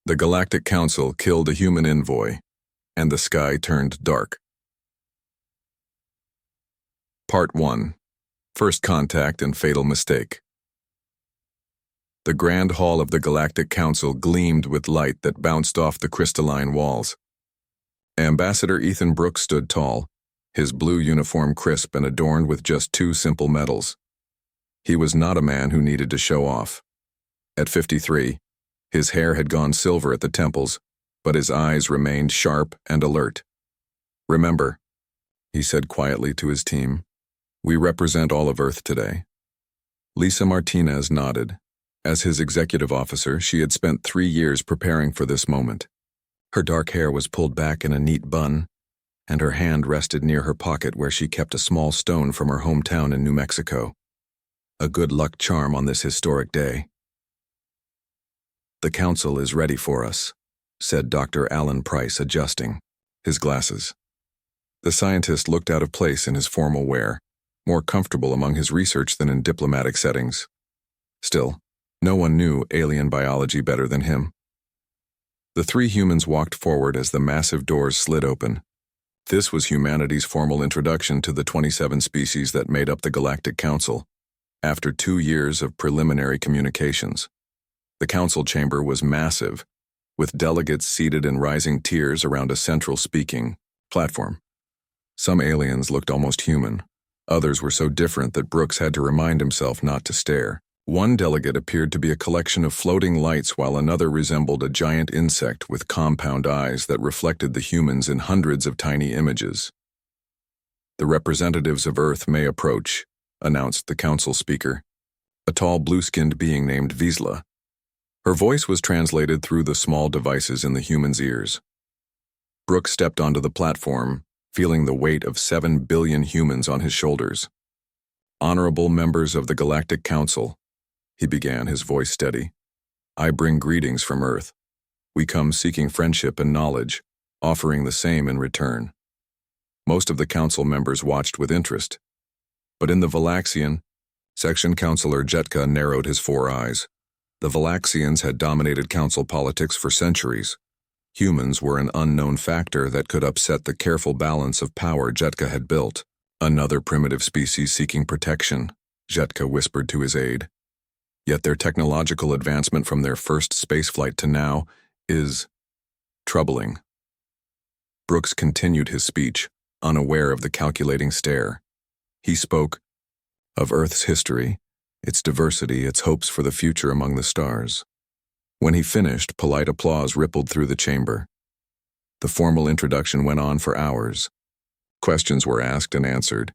The Galactic Council killed a human envoy, and the sky turned dark. Part 1. First Contact and Fatal Mistake. The Grand Hall of the Galactic Council gleamed with light that bounced off the crystalline walls. Ambassador Ethan Brooks stood tall, his blue uniform crisp and adorned with just two simple medals. He was not a man who needed to show off. At 53, his hair had gone silver at the temples, but his eyes remained sharp and alert. "Remember," he said quietly to his team, "we represent all of Earth today." Lisa Martinez nodded. As his executive officer, she had spent 3 years preparing for this moment. Her dark hair was pulled back in a neat bun, and her hand rested near her pocket where she kept a small stone from her hometown in New Mexico. A good luck charm on this historic day. "The council is ready for us," said Dr. Alan Price, adjusting his glasses. The scientist looked out of place in his formal wear, more comfortable among his research than in diplomatic settings. Still, no one knew alien biology better than him. The three humans walked forward as the massive doors slid open. This was humanity's formal introduction to the 27 species that made up the Galactic Council, after 2 years of preliminary communications. The council chamber was massive, with delegates seated in rising tiers around a central speaking platform. Some aliens looked almost human. Others were so different that Brooks had to remind himself not to stare. One delegate appeared to be a collection of floating lights, while another resembled a giant insect with compound eyes that reflected the humans in hundreds of tiny images. "The representatives of Earth may approach," announced the council speaker, a tall blue-skinned being named Vizsla. Her voice was translated through the small devices in the humans' ears. Brooks stepped onto the platform, feeling the weight of 7 billion humans on his shoulders. "Honorable members of the Galactic Council," he began, his voice steady, "I bring greetings from Earth. We come seeking friendship and knowledge, offering the same in return." Most of the council members watched with interest. But in the Valaxian, Section Councilor Jetka narrowed his 4 eyes. The Valaxians had dominated council politics for centuries. Humans were an unknown factor that could upset the careful balance of power Jetka had built. "Another primitive species seeking protection," Jetka whispered to his aide. "Yet their technological advancement from their first spaceflight to now is troubling." Brooks continued his speech, unaware of the calculating stare. He spoke of Earth's history, its diversity, its hopes for the future among the stars. When he finished, polite applause rippled through the chamber. The formal introduction went on for hours. Questions were asked and answered.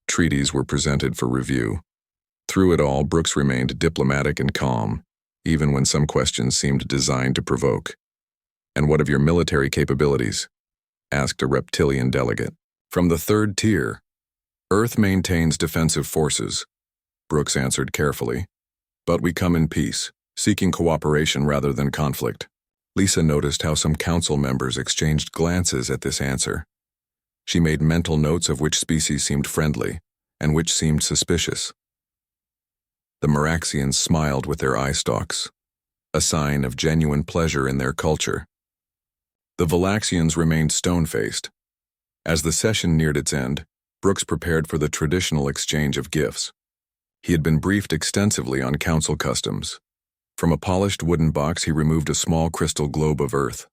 Treaties were presented for review. Through it all, Brooks remained diplomatic and calm, even when some questions seemed designed to provoke. "And what of your military capabilities?" asked a reptilian delegate. "From the 3rd tier. Earth maintains defensive forces," Brooks answered carefully. "But we come in peace, seeking cooperation rather than conflict." Lisa noticed how some council members exchanged glances at this answer. She made mental notes of which species seemed friendly and which seemed suspicious. The Meraxians smiled with their eye stalks, a sign of genuine pleasure in their culture. The Valaxians remained stone-faced. As the session neared its end, Brooks prepared for the traditional exchange of gifts. He had been briefed extensively on council customs. From a polished wooden box, he removed a small crystal globe of Earth.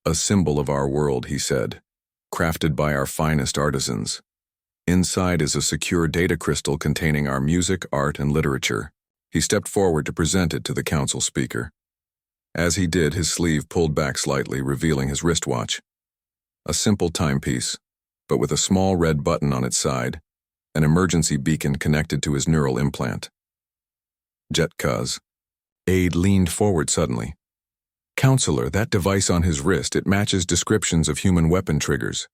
"A symbol of our world," he said, "crafted by our finest artisans. Inside is a secure data crystal containing our music, art, and literature." He stepped forward to present it to the council speaker. As he did, his sleeve pulled back slightly, revealing his wristwatch. A simple timepiece, but with a small red button on its side, an emergency beacon connected to his neural implant. Jetka's aide leaned forward suddenly. "Counselor, that device on his wrist, it matches descriptions of human weapon triggers."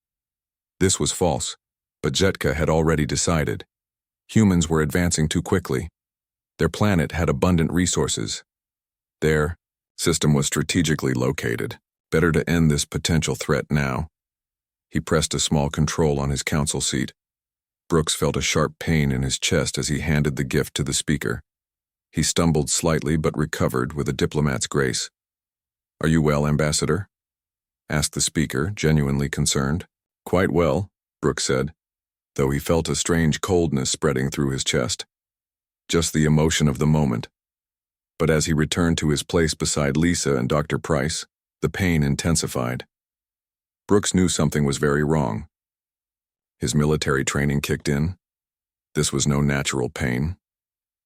This was false, but Jetka had already decided. Humans were advancing too quickly. Their planet had abundant resources. Their system was strategically located. Better to end this potential threat now. He pressed a small control on his council seat. Brooks felt a sharp pain in his chest as he handed the gift to the speaker. He stumbled slightly but recovered with a diplomat's grace. "Are you well, Ambassador?" asked the speaker, genuinely concerned. "Quite well," Brooks said, though he felt a strange coldness spreading through his chest. Just the emotion of the moment. But as he returned to his place beside Lisa and Dr. Price, the pain intensified. Brooks knew something was very wrong. His military training kicked in. This was no natural pain.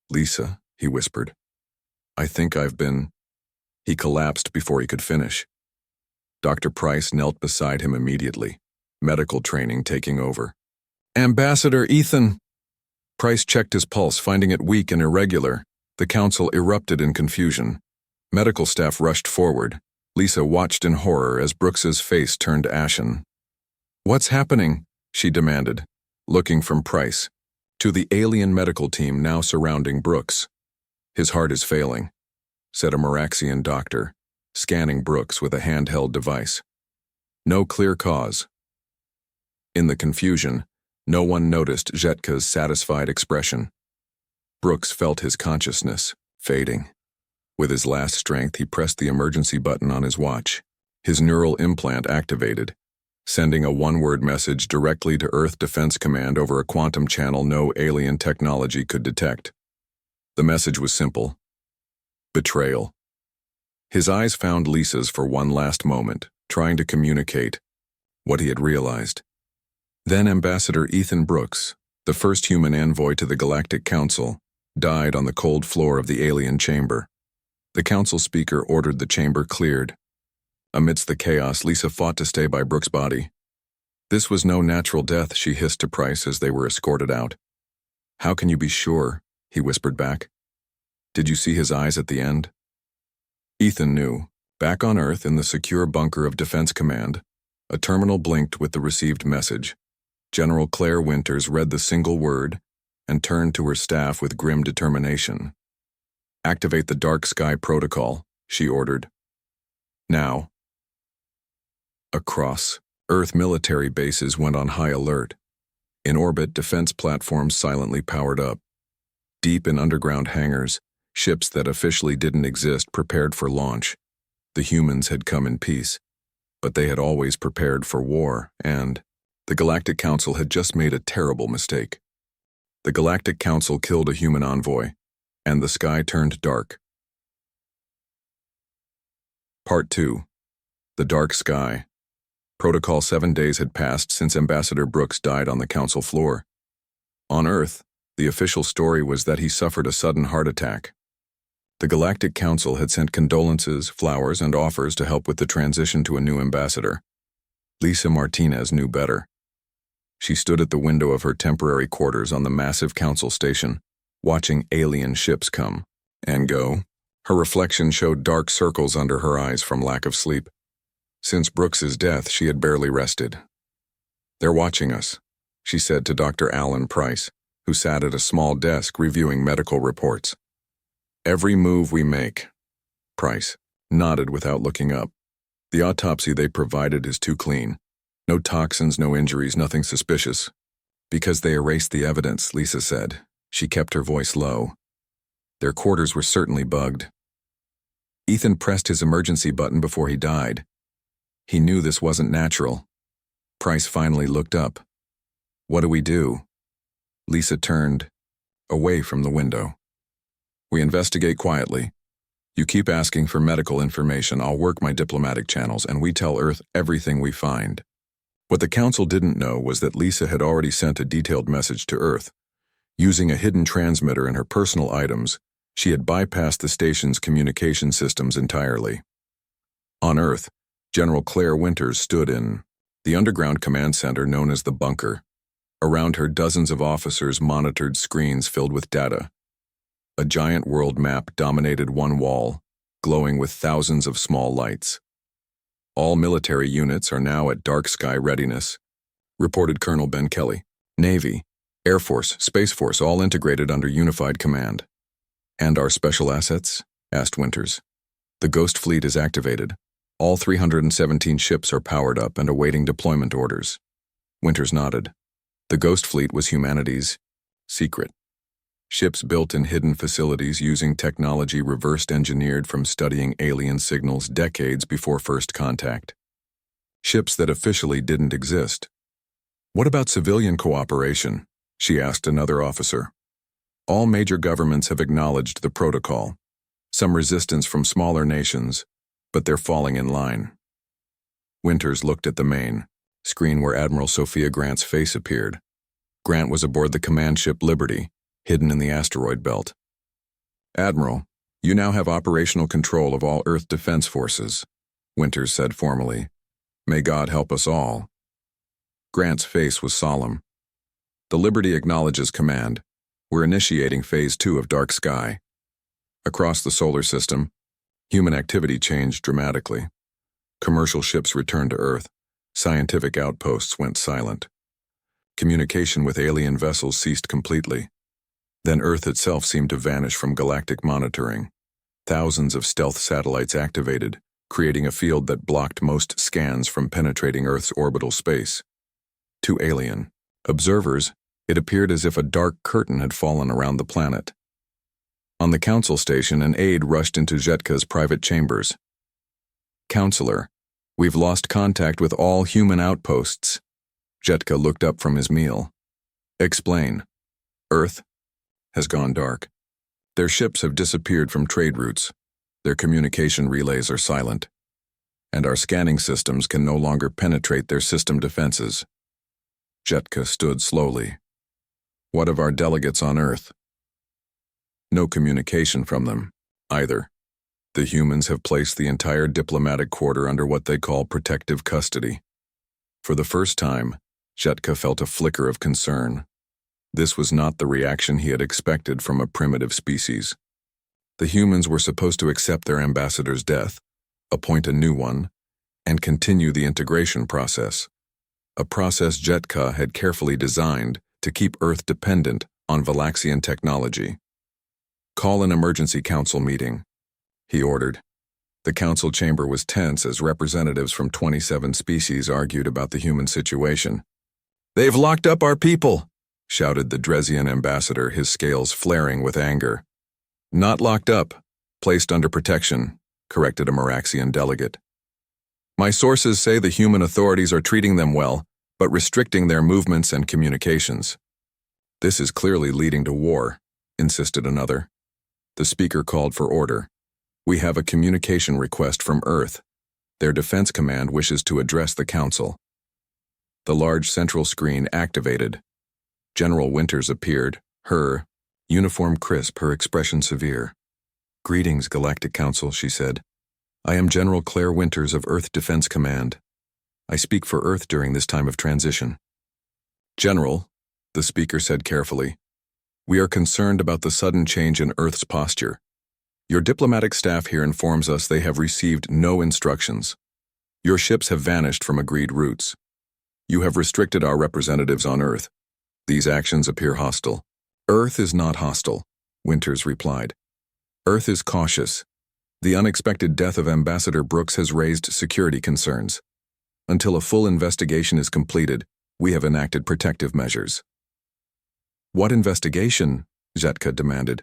"Lisa," he whispered, "I think I've been—" He collapsed before he could finish. Dr. Price knelt beside him immediately, medical training taking over. "Ambassador Ethan!" Price checked his pulse, finding it weak and irregular. The council erupted in confusion. Medical staff rushed forward. Lisa watched in horror as Brooks's face turned ashen. "What's happening?" she demanded, looking from Price to the alien medical team now surrounding Brooks. "His heart is failing," said a Maraxian doctor, scanning Brooks with a handheld device. "No clear cause." In the confusion, no one noticed Jetka's satisfied expression. Brooks felt his consciousness fading. With his last strength, he pressed the emergency button on his watch. His neural implant activated, sending a one-word message directly to Earth Defense Command over a quantum channel no alien technology could detect. The message was simple: betrayal. His eyes found Lisa's for one last moment, trying to communicate what he had realized. Then Ambassador Ethan Brooks, the first human envoy to the Galactic Council, died on the cold floor of the alien chamber. The council speaker ordered the chamber cleared. Amidst the chaos, Lisa fought to stay by Brooks' body. "This was no natural death," she hissed to Price as they were escorted out. "How can you be sure?" he whispered back. "Did you see his eyes at the end?" Ethan knew. Back on Earth in the secure bunker of Defense Command, a terminal blinked with the received message. General Claire Winters read the single word and turned to her staff with grim determination. "Activate the Dark Sky Protocol," she ordered. "Now." Across Earth military bases went on high alert. In orbit, defense platforms silently powered up. Deep in underground hangars, ships that officially didn't exist prepared for launch. The humans had come in peace, but they had always prepared for war, and the Galactic Council had just made a terrible mistake. The Galactic Council killed a human envoy, and the sky turned dark. Part 2. The Dark Sky. Protocol 7 days had passed since Ambassador Brooks died on the council floor. On Earth, the official story was that he suffered a sudden heart attack. The Galactic Council had sent condolences, flowers, and offers to help with the transition to a new ambassador. Lisa Martinez knew better. She stood at the window of her temporary quarters on the massive council station, watching alien ships come and go. Her reflection showed dark circles under her eyes from lack of sleep. Since Brooks's death, she had barely rested. "They're watching us," she said to Dr. Alan Price, who sat at a small desk reviewing medical reports. "Every move we make." Price nodded without looking up. "The autopsy they provided is too clean. No toxins, no injuries, nothing suspicious." "Because they erased the evidence," Lisa said. She kept her voice low. "Their quarters were certainly bugged." Ethan pressed his emergency button before he died. He knew this wasn't natural. Price finally looked up. "What do we do?" Lisa turned away from the window. "We investigate quietly. You keep asking for medical information, I'll work my diplomatic channels, and we tell Earth everything we find." What the Council didn't know was that Lisa had already sent a detailed message to Earth. Using a hidden transmitter in her personal items, she had bypassed the station's communication systems entirely. On Earth, General Claire Winters stood in the underground command center known as the bunker. Around her, dozens of officers monitored screens filled with data. A giant world map dominated one wall, glowing with thousands of small lights. "All military units are now at dark sky readiness," reported Colonel Ben Kelly. "Navy, Air Force, Space Force, all integrated under unified command." "And our special assets?" asked Winters. "The Ghost Fleet is activated. All 317 ships are powered up and awaiting deployment orders." Winters nodded. The Ghost Fleet was humanity's secret. Ships built in hidden facilities using technology reversed engineered from studying alien signals decades before first contact. Ships that officially didn't exist. What about civilian cooperation? She asked another officer. All major governments have acknowledged the protocol. Some resistance from smaller nations, but they're falling in line. Winters looked at the main screen where Admiral Sophia Grant's face appeared. Grant was aboard the command ship Liberty, hidden in the asteroid belt. Admiral, you now have operational control of all Earth defense forces, Winters said formally. May God help us all. Grant's face was solemn. The Liberty acknowledges command. We're initiating Phase 2 of Dark Sky. Across the solar system, human activity changed dramatically. Commercial ships returned to Earth. Scientific outposts went silent. Communication with alien vessels ceased completely. Then Earth itself seemed to vanish from galactic monitoring. Thousands of stealth satellites activated, creating a field that blocked most scans from penetrating Earth's orbital space. To alien observers, it appeared as if a dark curtain had fallen around the planet. On the council station, an aide rushed into Jetka's private chambers. Counselor, we've lost contact with all human outposts. Jetka looked up from his meal. Explain. Earth has gone dark. Their ships have disappeared from trade routes. Their communication relays are silent. And our scanning systems can no longer penetrate their system defenses. Jetka stood slowly. What of our delegates on Earth? No communication from them, either. The humans have placed the entire diplomatic quarter under what they call protective custody. For the first time, Jetka felt a flicker of concern. This was not the reaction he had expected from a primitive species. The humans were supposed to accept their ambassador's death, appoint a new one, and continue the integration process. A process Jetka had carefully designed to keep Earth dependent on Valaxian technology. Call an emergency council meeting, he ordered. The council chamber was tense as representatives from 27 species argued about the human situation. They've locked up our people, shouted the Dresian ambassador, his scales flaring with anger. Not locked up, placed under protection, corrected a Maraxian delegate. My sources say the human authorities are treating them well, but restricting their movements and communications. This is clearly leading to war, insisted another. The speaker called for order. We have a communication request from Earth. Their defense command wishes to address the council. The large central screen activated. General Winters appeared, her uniform crisp, her expression severe. Greetings, Galactic Council, she said. I am General Claire Winters of Earth Defense Command. I speak for Earth during this time of transition. General, the speaker said carefully, we are concerned about the sudden change in Earth's posture. Your diplomatic staff here informs us they have received no instructions. Your ships have vanished from agreed routes. You have restricted our representatives on Earth. These actions appear hostile. Earth is not hostile, Winters replied. Earth is cautious. The unexpected death of Ambassador Brooks has raised security concerns. Until a full investigation is completed, we have enacted protective measures. What investigation? Jetka demanded.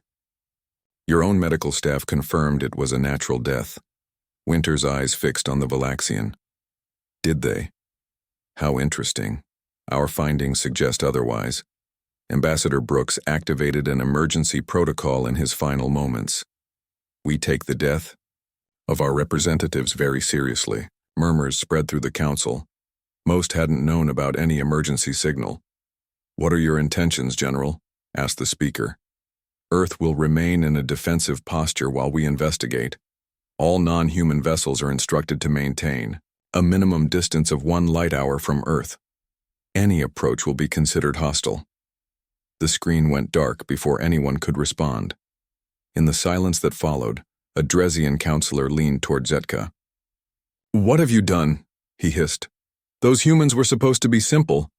Your own medical staff confirmed it was a natural death. Winters' eyes fixed on the Valaxian. Did they? How interesting. Our findings suggest otherwise. Ambassador Brooks activated an emergency protocol in his final moments. We take the death of our representatives very seriously. Murmurs spread through the council. Most hadn't known about any emergency signal. What are your intentions, General? Asked the speaker. Earth will remain in a defensive posture while we investigate. All non-human vessels are instructed to maintain a minimum distance of 1 light hour from Earth. Any approach will be considered hostile. The screen went dark before anyone could respond. In the silence that followed, a Dresian counselor leaned toward Jetka. What have you done? He hissed. Those humans were supposed to be simple.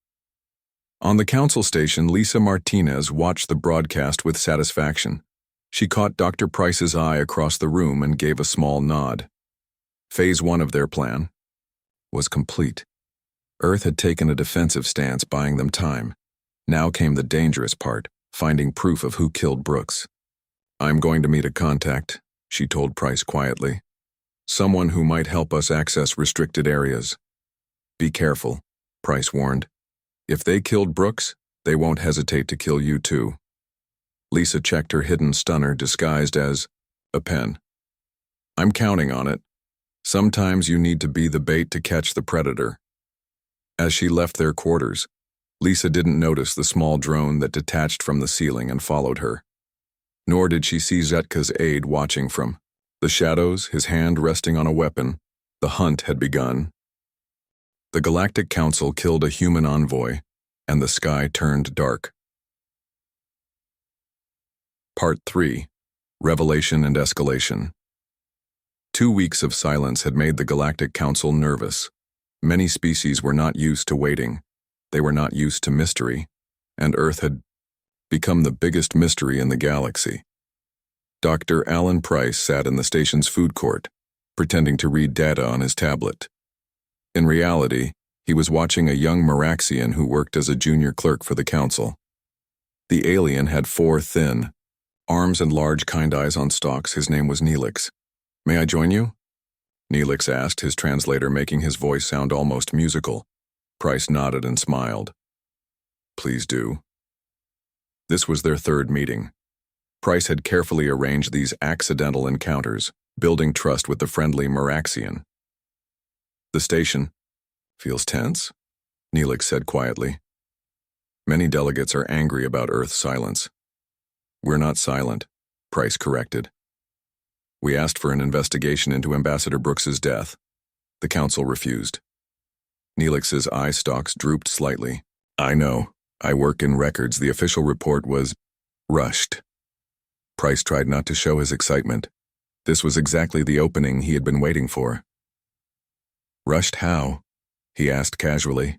On the council station, Lisa Martinez watched the broadcast with satisfaction. She caught Dr. Price's eye across the room and gave a small nod. Phase 1 of their plan was complete. Earth had taken a defensive stance, buying them time. Now came the dangerous part, finding proof of who killed Brooks. "I'm going to meet a contact," she told Price quietly. "Someone who might help us access restricted areas." "Be careful," Price warned. "If they killed Brooks, they won't hesitate to kill you too." Lisa checked her hidden stunner disguised as a pen. "I'm counting on it. Sometimes you need to be the bait to catch the predator." As she left their quarters, Lisa didn't notice the small drone that detached from the ceiling and followed her. Nor did she see Zetka's aide watching from the shadows, his hand resting on a weapon. The hunt had begun. The Galactic Council killed a human envoy, and the sky turned dark. Part 3. Revelation and Escalation. 2 weeks of silence had made the Galactic Council nervous. Many species were not used to waiting. They were not used to mystery, and Earth had become the biggest mystery in the galaxy. Dr. Alan Price sat in the station's food court, pretending to read data on his tablet. In reality, he was watching a young Meraxian who worked as a junior clerk for the council. The alien had 4 thin arms and large kind eyes on stalks. His name was Neelix. "May I join you?" Neelix asked, his translator making his voice sound almost musical. Price nodded and smiled. "Please do." This was their 3rd meeting. Price had carefully arranged these accidental encounters, building trust with the friendly Meraxian. "The station feels tense," Neelix said quietly. "Many delegates are angry about Earth's silence." "We're not silent," Price corrected. "We asked for an investigation into Ambassador Brooks's death. The council refused." Neelix's eye stalks drooped slightly. "I know. I work in records. The official report was rushed." Price tried not to show his excitement. This was exactly the opening he had been waiting for. "Rushed how?" he asked casually.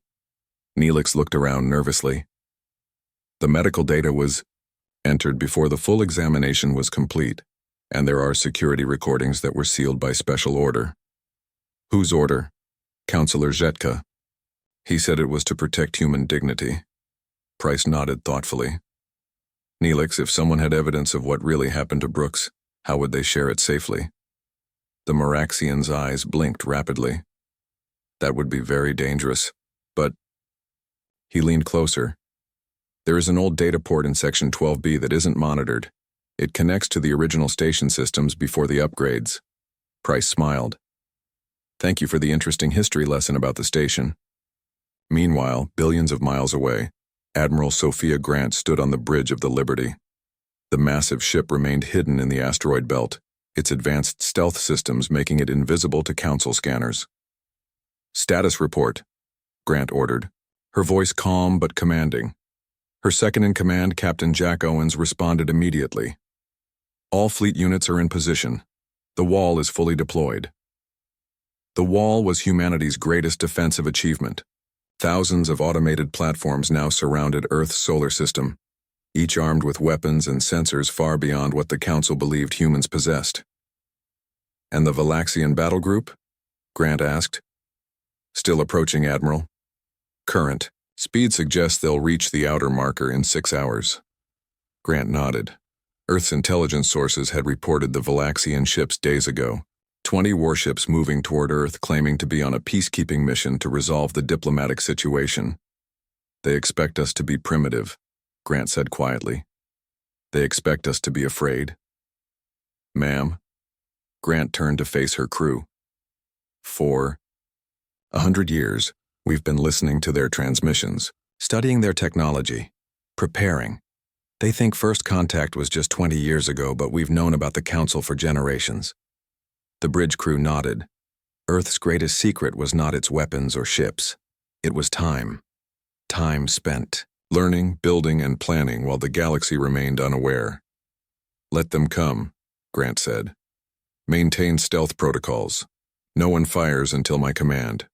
Neelix looked around nervously. "The medical data was entered before the full examination was complete, and there are security recordings that were sealed by special order." "Whose order?" "Counselor Zetka. He said it was to protect human dignity." Price nodded thoughtfully. "Neelix, if someone had evidence of what really happened to Brooks, how would they share it safely?" The Meraxian's eyes blinked rapidly. "That would be very dangerous, but—" He leaned closer. "There is an old data port in Section 12B that isn't monitored. It connects to the original station systems before the upgrades." Price smiled. "Thank you for the interesting history lesson about the station." Meanwhile, billions of miles away, Admiral Sophia Grant stood on the bridge of the Liberty. The massive ship remained hidden in the asteroid belt, its advanced stealth systems making it invisible to council scanners. "Status report," Grant ordered, her voice calm but commanding. Her second-in-command, Captain Jack Owens, responded immediately. "All fleet units are in position. The wall is fully deployed." The wall was humanity's greatest defensive achievement. Thousands of automated platforms now surrounded Earth's solar system, each armed with weapons and sensors far beyond what the Council believed humans possessed. "And the Valaxian battle group?" Grant asked. "Still approaching, Admiral. Current speed suggests they'll reach the outer marker in 6 hours." Grant nodded. Earth's intelligence sources had reported the Valaxian ships days ago. 20 warships moving toward Earth claiming to be on a peacekeeping mission to resolve the diplomatic situation. "They expect us to be primitive," Grant said quietly. "They expect us to be afraid." "Ma'am?" Grant turned to face her crew. "For 100 years, we've been listening to their transmissions, studying their technology, preparing. They think first contact was just 20 years ago, but we've known about the Council for generations." The bridge crew nodded. Earth's greatest secret was not its weapons or ships. It was time. Time spent, learning, building, and planning while the galaxy remained unaware. "Let them come," Grant said. "Maintain stealth protocols. No one fires until my command."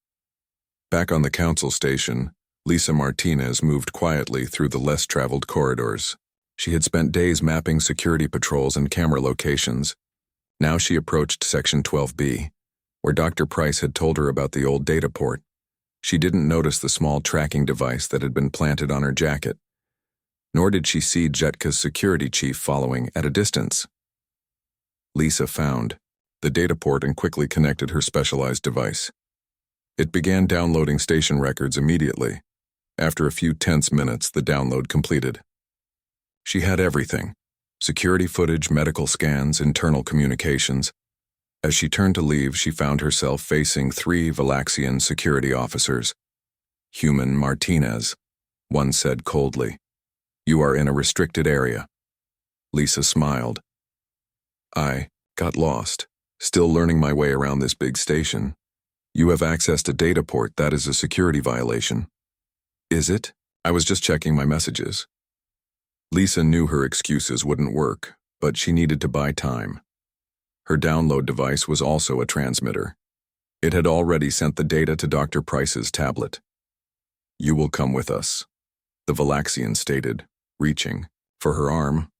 Back on the council station, Lisa Martinez moved quietly through the less-traveled corridors. She had spent days mapping security patrols and camera locations. Now she approached Section 12B, where Dr. Price had told her about the old data port. She didn't notice the small tracking device that had been planted on her jacket. nor did she see Jetka's security chief following at a distance. Lisa found the data port and quickly connected her specialized device. It began downloading station records immediately. After a few tense minutes, the download completed. She had everything: security footage, medical scans, internal communications. As she turned to leave, she found herself facing 3 Valaxian security officers. "Human Martinez," one said coldly. "You are in a restricted area." Lisa smiled. "I got lost, still learning my way around this big station. You have access to data port. That is a security violation." "Is it? I was just checking my messages." Lisa knew her excuses wouldn't work, but she needed to buy time. Her download device was also a transmitter. It had already sent the data to Dr. Price's tablet. "You will come with us," the Valaxian stated, reaching for her arm.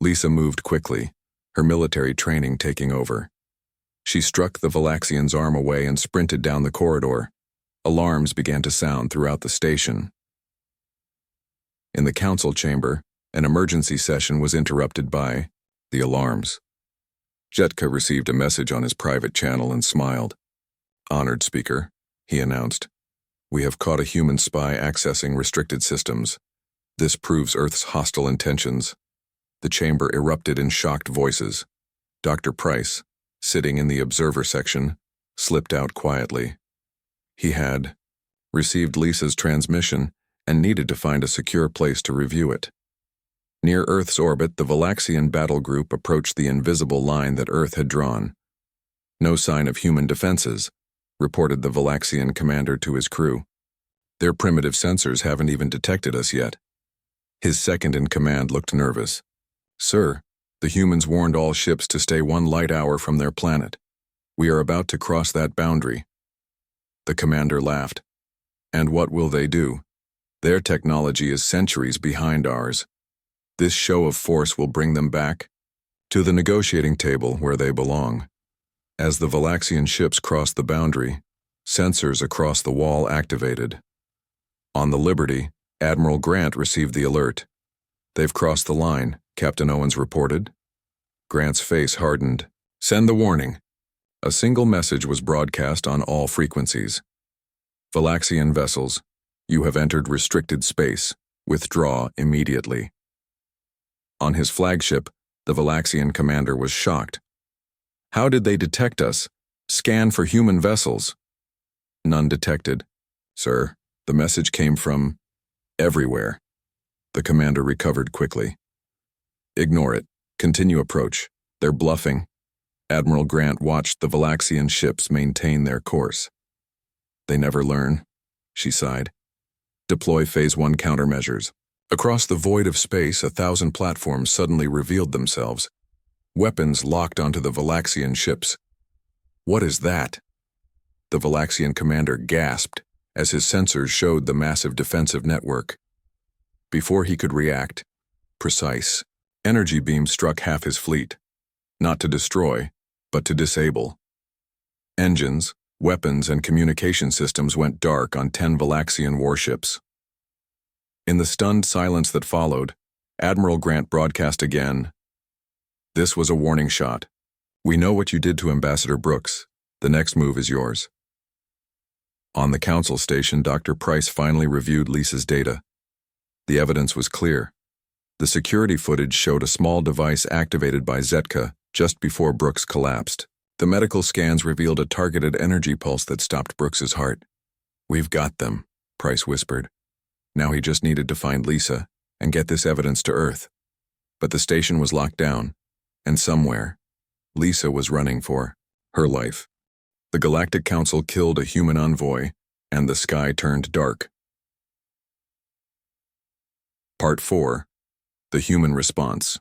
Lisa moved quickly, her military training taking over. She struck the Valaxian's arm away and sprinted down the corridor. Alarms began to sound throughout the station. In the council chamber, an emergency session was interrupted by the alarms. Jetka received a message on his private channel and smiled. "Honored speaker," he announced. "We have caught a human spy accessing restricted systems. This proves Earth's hostile intentions." The chamber erupted in shocked voices. Dr. Price, sitting in the observer section, slipped out quietly. He had received Lisa's transmission and needed to find a secure place to review it. Near Earth's orbit, the Valaxian battle group approached the invisible line that Earth had drawn. "No sign of human defenses," reported the Valaxian commander to his crew. "Their primitive sensors haven't even detected us yet." His second-in-command looked nervous. "Sir, the humans warned all ships to stay 1 light hour from their planet. We are about to cross that boundary." The commander laughed. "And what will they do? Their technology is centuries behind ours. This show of force will bring them back to the negotiating table where they belong." As the Valaxian ships crossed the boundary, sensors across the wall activated. On the Liberty, Admiral Grant received the alert. "They've crossed the line," Captain Owens reported. Grant's face hardened. "Send the warning." A single message was broadcast on all frequencies. "Valaxian vessels, you have entered restricted space. Withdraw immediately." On his flagship, the Valaxian commander was shocked. "How did they detect us? Scan for human vessels." "None detected, sir. The message came from everywhere." The commander recovered quickly. "Ignore it. Continue approach. They're bluffing." Admiral Grant watched the Valaxian ships maintain their course. "They never learn," she sighed. "Deploy Phase 1 countermeasures." Across the void of space, 1,000 platforms suddenly revealed themselves. Weapons locked onto the Valaxian ships. "What is that?" The Valaxian commander gasped as his sensors showed the massive defensive network. Before he could react, precise energy beams struck half his fleet, not to destroy, but to disable. Engines, weapons, and communication systems went dark on 10 Valaxian warships. In the stunned silence that followed, Admiral Grant broadcast again. "This was a warning shot. We know what you did to Ambassador Brooks. The next move is yours." On the council station, Dr. Price finally reviewed Lisa's data. The evidence was clear. The security footage showed a small device activated by Zetka just before Brooks collapsed. The medical scans revealed a targeted energy pulse that stopped Brooks's heart. "We've got them," Price whispered. Now he just needed to find Lisa and get this evidence to Earth. But the station was locked down, and somewhere, Lisa was running for her life. The Galactic Council killed a human envoy, and the sky turned dark. Part 4. The Human Response.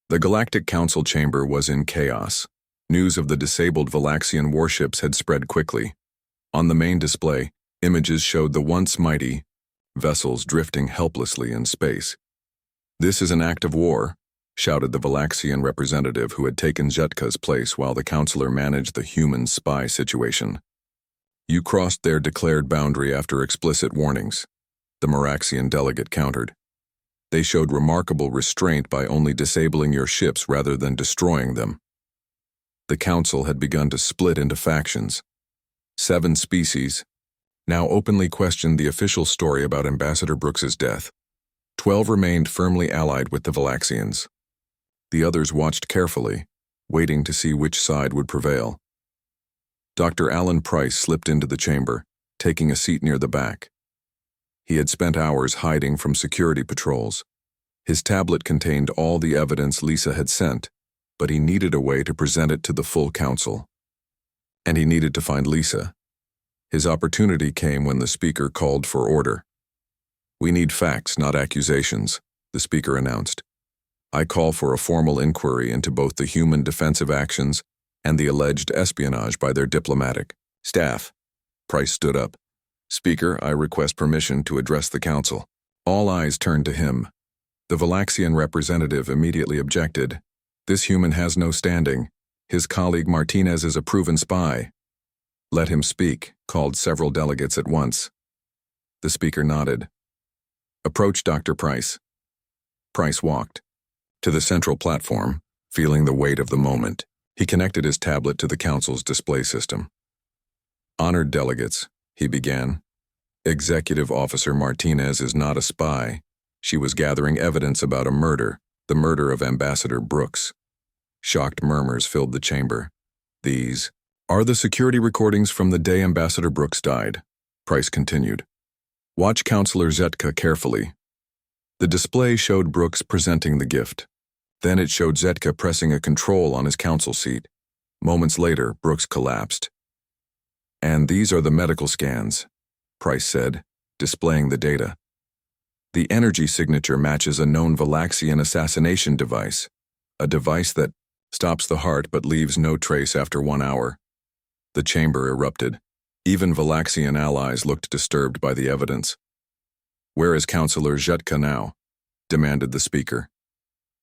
The Galactic Council chamber was in chaos. News of the disabled Valaxian warships had spread quickly. On the main display, images showed the once mighty vessels drifting helplessly in space. "This is an act of war," shouted the Valaxian representative who had taken Jetka's place while the counselor managed the human spy situation. "You crossed their declared boundary after explicit warnings. the Meraxian delegate countered. They showed remarkable restraint by only disabling your ships rather than destroying them. The council had begun to split into factions. 7 species now openly questioned the official story about Ambassador Brooks's death. 12 remained firmly allied with the Valaxians. The others watched carefully, waiting to see which side would prevail. Dr. Alan Price slipped into the chamber, taking a seat near the back. He had spent hours hiding from security patrols. His tablet contained all the evidence Lisa had sent, but he needed a way to present it to the full council. And he needed to find Lisa. His opportunity came when the speaker called for order. "We need facts, not accusations," the speaker announced. "I call for a formal inquiry into both the human defensive actions and the alleged espionage by their diplomatic staff." Price stood up. "Speaker, I request permission to address the council." All eyes turned to him. The Valaxian representative immediately objected. "This human has no standing. His colleague Martinez is a proven spy." "Let him speak," called several delegates at once. The speaker nodded. "Approach Dr. Price." Price walked to the central platform, feeling the weight of the moment. He connected his tablet to the council's display system. "Honored delegates," he began. "Executive Officer Martinez is not a spy. She was gathering evidence about a murder, the murder of Ambassador Brooks." Shocked murmurs filled the chamber. "These are the security recordings from the day Ambassador Brooks died," Price continued. "Watch Counselor Zetka carefully." The display showed Brooks presenting the gift. Then it showed Zetka pressing a control on his council seat. Moments later, Brooks collapsed. "And these are the medical scans," Price said, displaying the data. "The energy signature matches a known Valaxian assassination device, a device that stops the heart but leaves no trace after 1 hour." The chamber erupted. Even Valaxian allies looked disturbed by the evidence. "Where is Counselor Zetka now?" demanded the speaker.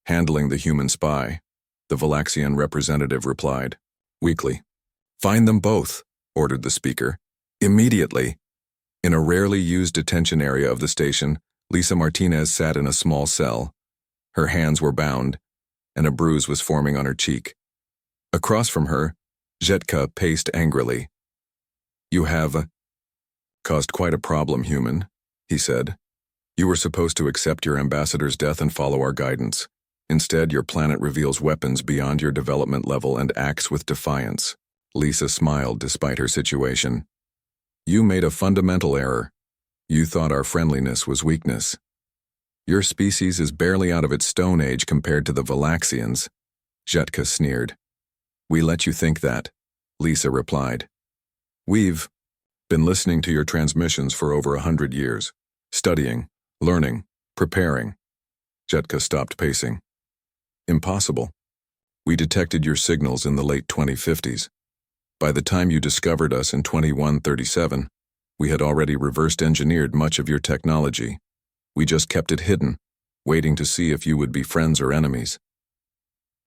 "Handling the human spy," the Valaxian representative replied, weakly. "Find them both," ordered the speaker. "Immediately." In a rarely used detention area of the station, Lisa Martinez sat in a small cell. Her hands were bound, and a bruise was forming on her cheek. Across from her, Zetka paced angrily. "You have caused quite a problem, human," he said. "You were supposed to accept your ambassador's death and follow our guidance. Instead, your planet reveals weapons beyond your development level and acts with defiance." Lisa smiled despite her situation. "You made a fundamental error. You thought our friendliness was weakness. Your species is barely out of its stone age compared to the Valaxians." Zetka sneered. "We let you think that," Lisa replied. "We've been listening to your transmissions for over 100 years, studying, learning, preparing." Zetka stopped pacing. "Impossible. We detected your signals in the late 2050s. By the time you discovered us in 2137, we had already reversed engineered much of your technology. We just kept it hidden, waiting to see if you would be friends or enemies."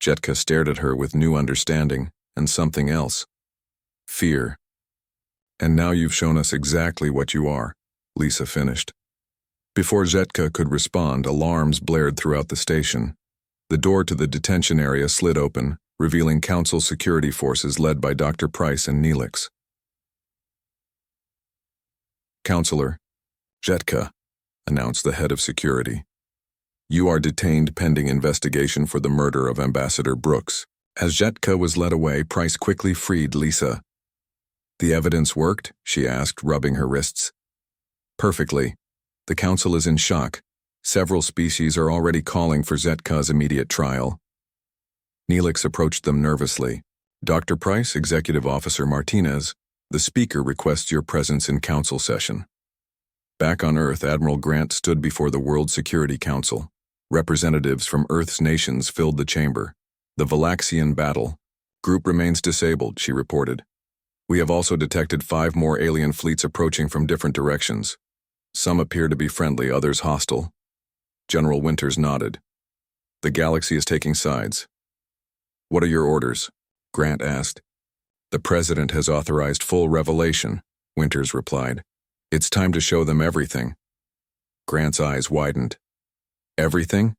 Zetka stared at her with new understanding and something else. Fear. "And now you've shown us exactly what you are," Lisa finished. Before Zetka could respond, alarms blared throughout the station. The door to the detention area slid open, revealing council security forces led by Dr. Price and Neelix. "Counselor Zetka," announced the head of security. "You are detained pending investigation for the murder of Ambassador Brooks." As Zetka was led away, Price quickly freed Lisa. "The evidence worked?" she asked, rubbing her wrists. "Perfectly. The council is in shock. Several species are already calling for Zetka's immediate trial." Neelix approached them nervously. "Dr. Price, Executive Officer Martinez, the speaker requests your presence in council session." Back on Earth, Admiral Grant stood before the World Security Council. Representatives from Earth's nations filled the chamber. "The Valaxian battle group remains disabled," she reported. "We have also detected 5 more alien fleets approaching from different directions. Some appear to be friendly, others hostile." General Winters nodded. "The galaxy is taking sides." "What are your orders?" Grant asked. "The President has authorized full revelation," Winters replied. "It's time to show them everything." Grant's eyes widened. Everything?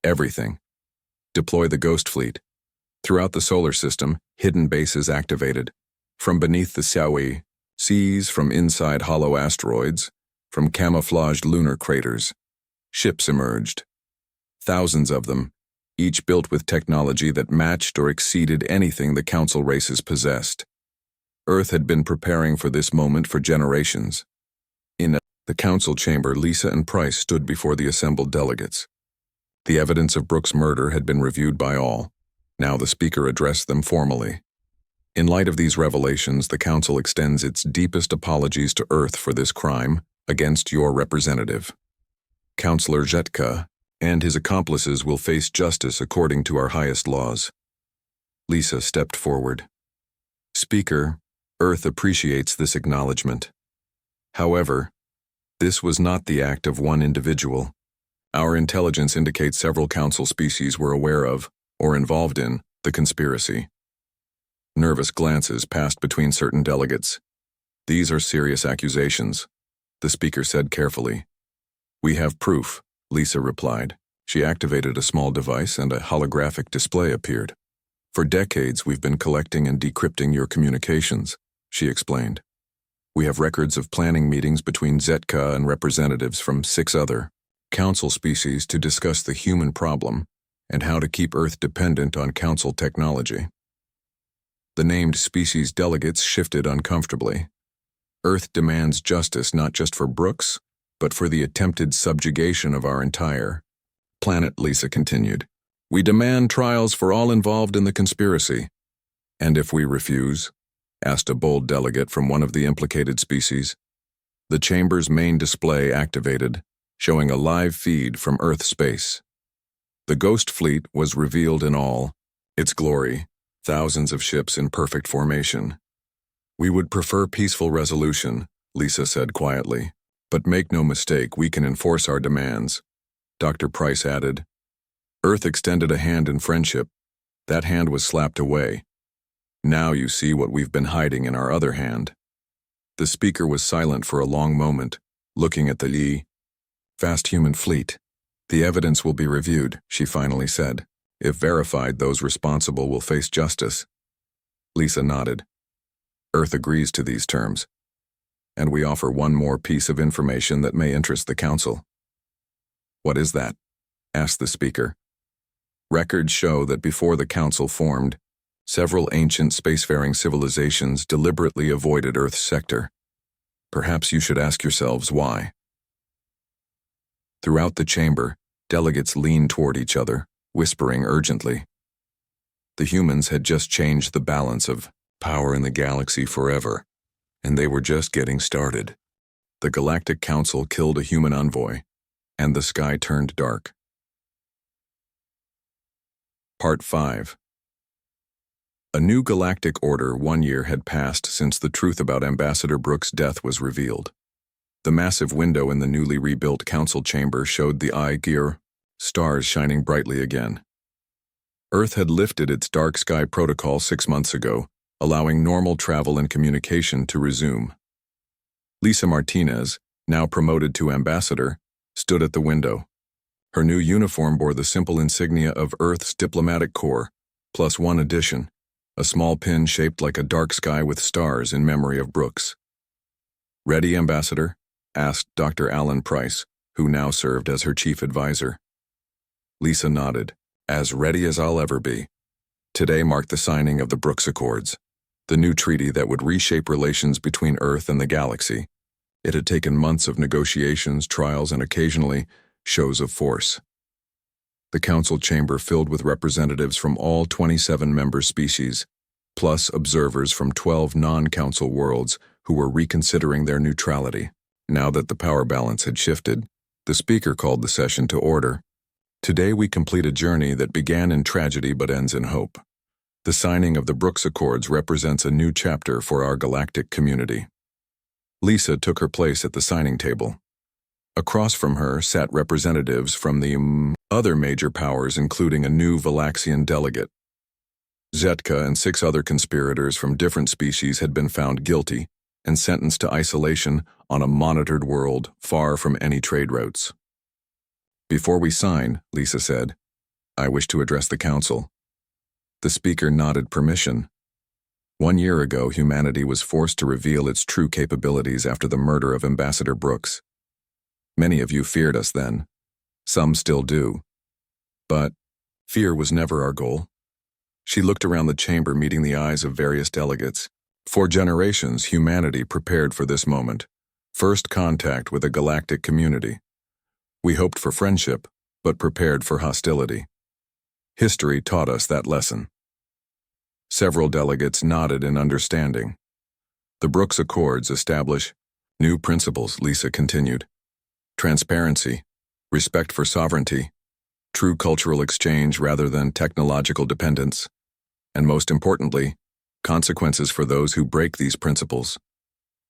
Everything. Deploy the Ghost Fleet. Throughout the solar system, hidden bases activated. From beneath the Xiaoyi seas, from inside hollow asteroids, from camouflaged lunar craters. Ships emerged. Thousands of them, each built with technology that matched or exceeded anything the Council races possessed. Earth had been preparing for this moment for generations. In the Council chamber, Lisa and Price stood before the assembled delegates. The evidence of Brooks' murder had been reviewed by all. Now the speaker addressed them formally. In light of these revelations, the Council extends its deepest apologies to Earth for this crime against your representative. Councillor Zetka and his accomplices will face justice according to our highest laws. Lisa stepped forward. Speaker, Earth appreciates this acknowledgement. However, this was not the act of one individual. Our intelligence indicates several Council species were aware of, or involved in, the conspiracy. Nervous glances passed between certain delegates. These are serious accusations, the speaker said carefully. We have proof, Lisa replied. She activated a small device and a holographic display appeared. For decades we've been collecting and decrypting your communications, she explained. We have records of planning meetings between Zetka and representatives from 6 other Council species to discuss the human problem and how to keep Earth dependent on Council technology. The named species delegates shifted uncomfortably. Earth demands justice not just for Brooks, but for the attempted subjugation of our entire planet, Lisa continued. We demand trials for all involved in the conspiracy. And if we refuse? Asked a bold delegate from one of the implicated species. The chamber's main display activated, showing a live feed from Earth space. The Ghost Fleet was revealed in all its glory, thousands of ships in perfect formation. We would prefer peaceful resolution, Lisa said quietly. But make no mistake, we can enforce our demands. Dr. Price added. Earth extended a hand in friendship. That hand was slapped away. Now you see what we've been hiding in our other hand. The speaker was silent for a long moment, looking at the vast human fleet. The evidence will be reviewed, she finally said. If verified, those responsible will face justice. Lisa nodded. Earth agrees to these terms. And we offer one more piece of information that may interest the Council. What is that? Asked the speaker. Records show that before the Council formed, several ancient spacefaring civilizations deliberately avoided Earth's sector. Perhaps you should ask yourselves why. Throughout the chamber, delegates leaned toward each other, whispering urgently. The humans had just changed the balance of power in the galaxy forever, and they were just getting started. The Galactic Council killed a human envoy, and the sky turned dark. Part 5. A new galactic order 1 year had passed since the truth about Ambassador Brooks' death was revealed. The massive window in the newly rebuilt council chamber showed the eye-gear, stars shining brightly again. Earth had lifted its dark sky protocol 6 months ago, allowing normal travel and communication to resume. Lisa Martinez, now promoted to ambassador, stood at the window. Her new uniform bore the simple insignia of Earth's diplomatic corps, plus one addition, a small pin shaped like a dark sky with stars in memory of Brooks. Ready, Ambassador? Asked Dr. Alan Price, who now served as her chief advisor. Lisa nodded. As ready as I'll ever be. Today marked the signing of the Brooks Accords, the new treaty that would reshape relations between Earth and the galaxy. It had taken months of negotiations, trials, and occasionally shows of force. The council chamber filled with representatives from all 27 member species, plus observers from 12 non-council worlds who were reconsidering their neutrality. Now that the power balance had shifted, the speaker called the session to order. Today we complete a journey that began in tragedy but ends in hope. The signing of the Brooks Accords represents a new chapter for our galactic community. Lisa took her place at the signing table. Across from her sat representatives from the other major powers, including a new Valaxian delegate. Zetka and 6 other conspirators from different species had been found guilty, and sentenced to isolation on a monitored world far from any trade routes. "Before we sign," Lisa said, "I wish to address the council." The speaker nodded permission. 1 year ago, humanity was forced to reveal its true capabilities after the murder of Ambassador Brooks. Many of you feared us then. Some still do. But fear was never our goal. She looked around the chamber, meeting the eyes of various delegates. For generations, humanity prepared for this moment. First contact with a galactic community. We hoped for friendship, but prepared for hostility. History taught us that lesson. Several delegates nodded in understanding. The Brooks Accords establish new principles, Lisa continued. Transparency, respect for sovereignty, true cultural exchange rather than technological dependence, and most importantly, consequences for those who break these principles.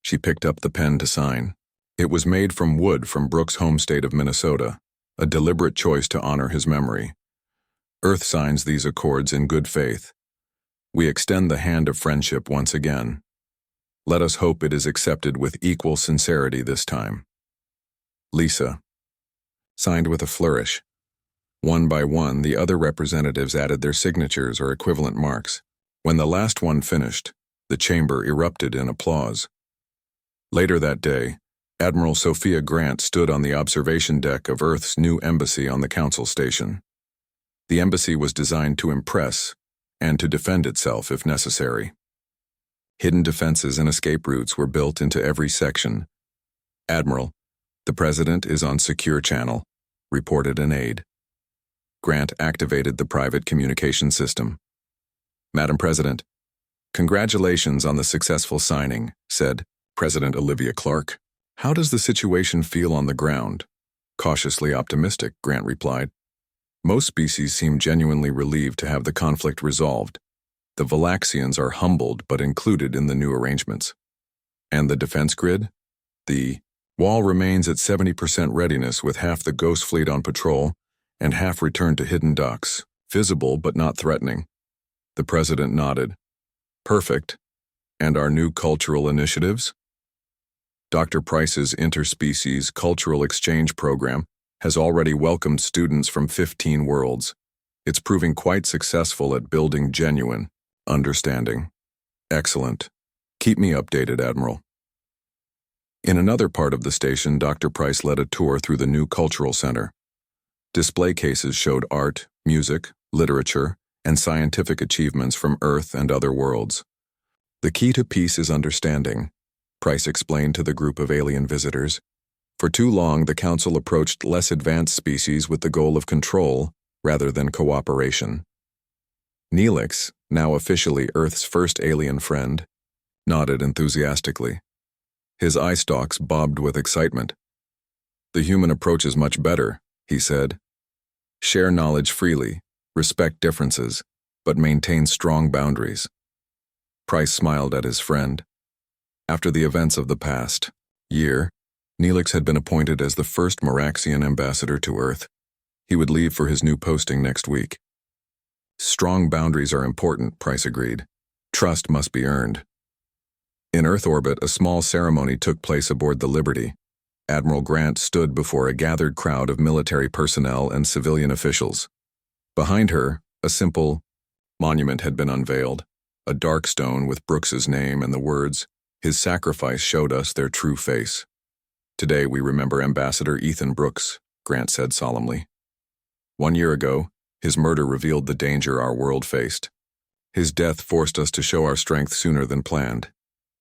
She picked up the pen to sign. It was made from wood from Brooks' home state of Minnesota, a deliberate choice to honor his memory. Earth signs these accords in good faith. We extend the hand of friendship once again. Let us hope it is accepted with equal sincerity this time. Lisa. Signed with a flourish. One by one, the other representatives added their signatures or equivalent marks. When the last one finished, the chamber erupted in applause. Later that day, Admiral Sophia Grant stood on the observation deck of Earth's new embassy on the Council Station. The embassy was designed to impress and to defend itself if necessary. Hidden defenses and escape routes were built into every section. "Admiral, the President is on secure channel," reported an aide. Grant activated the private communication system. "Madam President, congratulations on the successful signing," said President Olivia Clark. "How does the situation feel on the ground?" "Cautiously optimistic," Grant replied. "Most species seem genuinely relieved to have the conflict resolved. The Valaxians are humbled but included in the new arrangements." "And the defense grid?" "The wall remains at 70% readiness with half the Ghost Fleet on patrol and half returned to hidden docks, visible but not threatening." The President nodded. "Perfect. And our new cultural initiatives?" Dr. Price's Interspecies Cultural Exchange Program has already welcomed students from 15 worlds. It's proving quite successful at building genuine understanding. Excellent. Keep me updated, Admiral. In another part of the station, Dr. Price led a tour through the new cultural center. Display cases showed art, music, literature, and scientific achievements from Earth and other worlds. "The key to peace is understanding," Price explained to the group of alien visitors. "For too long, the Council approached less advanced species with the goal of control rather than cooperation." Neelix, now officially Earth's first alien friend, nodded enthusiastically. His eye stalks bobbed with excitement. "The human approach is much better," he said. "Share knowledge freely, respect differences, but maintain strong boundaries." Price smiled at his friend. After the events of the past year, Neelix had been appointed as the first Maraxian ambassador to Earth. He would leave for his new posting next week. "Strong boundaries are important," Price agreed. "Trust must be earned." In Earth orbit, a small ceremony took place aboard the Liberty. Admiral Grant stood before a gathered crowd of military personnel and civilian officials. Behind her, a simple monument had been unveiled, a dark stone with Brooks's name and the words, "His sacrifice showed us their true face." "Today we remember Ambassador Ethan Brooks," Grant said solemnly. 1 year ago, his murder revealed the danger our world faced. His death forced us to show our strength sooner than planned.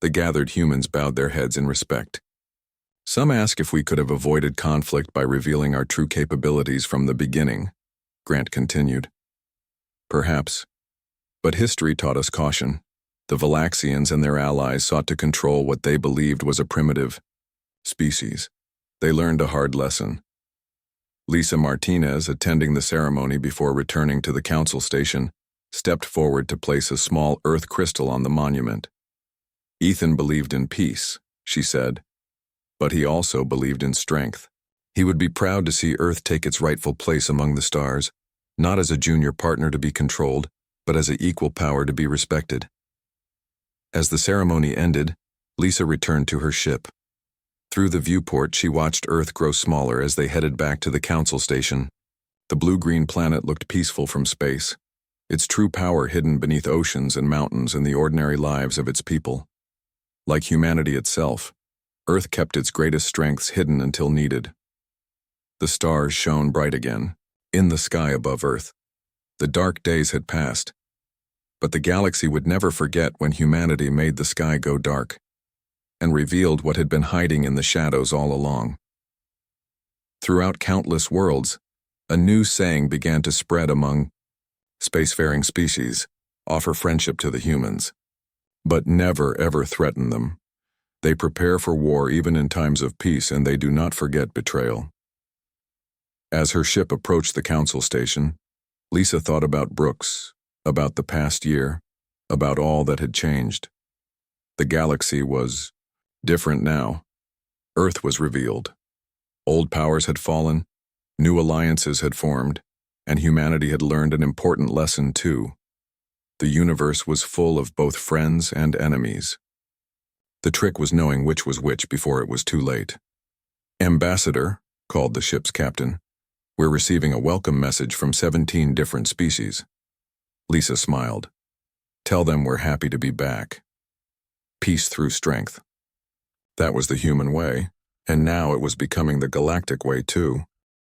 The gathered humans bowed their heads in respect. "Some ask if we could have avoided conflict by revealing our true capabilities from the beginning," Grant continued. "Perhaps. But history taught us caution. The Valaxians and their allies sought to control what they believed was a primitive species. They learned a hard lesson." Lisa Martinez, attending the ceremony before returning to the council station, stepped forward to place a small earth crystal on the monument. "Ethan believed in peace," she said, "but he also believed in strength. He would be proud to see Earth take its rightful place among the stars, not as a junior partner to be controlled, but as an equal power to be respected." As the ceremony ended, Lisa returned to her ship. Through the viewport, she watched Earth grow smaller as they headed back to the Council Station. The blue-green planet looked peaceful from space, its true power hidden beneath oceans and mountains and the ordinary lives of its people. Like humanity itself, Earth kept its greatest strengths hidden until needed. The stars shone bright again, in the sky above Earth. The dark days had passed, but the galaxy would never forget when humanity made the sky go dark and revealed what had been hiding in the shadows all along. Throughout countless worlds, a new saying began to spread among spacefaring species: offer friendship to the humans, but never ever threaten them. They prepare for war even in times of peace, and they do not forget betrayal. As her ship approached the Council Station, Lisa thought about Brooks, about the past year, about all that had changed. The galaxy was different now. Earth was revealed. Old powers had fallen, new alliances had formed, and humanity had learned an important lesson too. The universe was full of both friends and enemies. The trick was knowing which was which before it was too late. "Ambassador," called the ship's captain, "we're receiving a welcome message from 17 different species." Lisa smiled. "Tell them we're happy to be back. Peace through strength." That was the human way, and now it was becoming the galactic way too.